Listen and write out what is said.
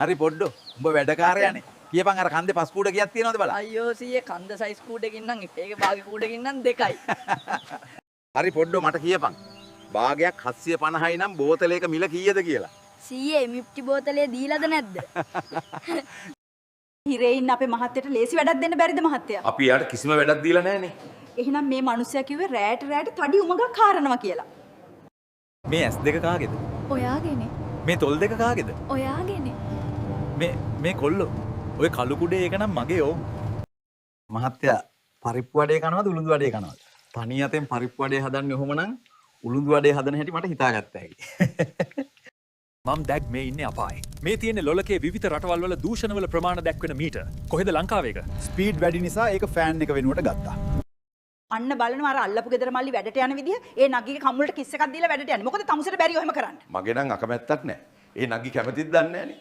හරි පොඩ්ඩෝ. උඹ වැඩකාරයානේ. කියපන් අර කන්දේ පස් කූඩ කීයක් තියෙනවද බලන්න. අයියෝ සීයේ කන්ද සයිස් කූඩකින් නම් එකේ භාගි කූඩකින් නම් 2යි. හරි පොඩ්ඩෝ මට කියපන්. භාගයක් 750යි නම් බෝතලයක මිල කීයද කියලා. සීයේ මිප්ටි බෝතලේ දීලාද නැද්ද? හිරේ ඉන්න අපේ මහත්තයට ලේසි වැඩක් දෙන්න බැරිද මහත්තයා? අපි යාට කිසිම වැඩක් දීලා නැහනේ. එහෙනම් මේ මිනිස්සයා කිව්වේ රෑට තඩි උමගක් කාරනවා කියලා. මේ S2 කාගේද? ඔයාගේනේ. මේ තොල් දෙක කාගේද? ඔයාගේනේ. මේ කොල්ලෝ. ඔය කළු කුඩේ එක නම් මගේ ඕ. මහත්තයා පරිප්පු වඩේ කනවද උළුඳු වඩේ කනවද? තනි අතෙන් පරිප්පු වඩේ හදන්නේ ඔහොමනම් උළුඳු වඩේ හදන හැටි මට හිතාගත්තා ඇයි. මම දැක් මේ ඉන්නේ අපායේ. මේ තියෙන්නේ ලොලකේ විවිධ රටවල් වල දූෂණවල ප්‍රමාණ දැක්වෙන මීටර්. කොහෙද ලංකාවේ එක? ස්පීඩ් වැඩි නිසා ඒක ෆෑන් එක වෙනුවට ගත්තා. අන්න බලනවා අර අල්ලපු ගෙදර මල්ලි වැඩට යන විදිය. ඒ නගිගේ කම්මුලට කිස් එකක් දීලා වැඩට යන්නේ. මොකද තමුසෙට බැරි ඔහෙම කරන්න. මගේ නම් අකමැත්තක් නැහැ. ඒ නගි කැමතිද දන්නේ නැහනේ.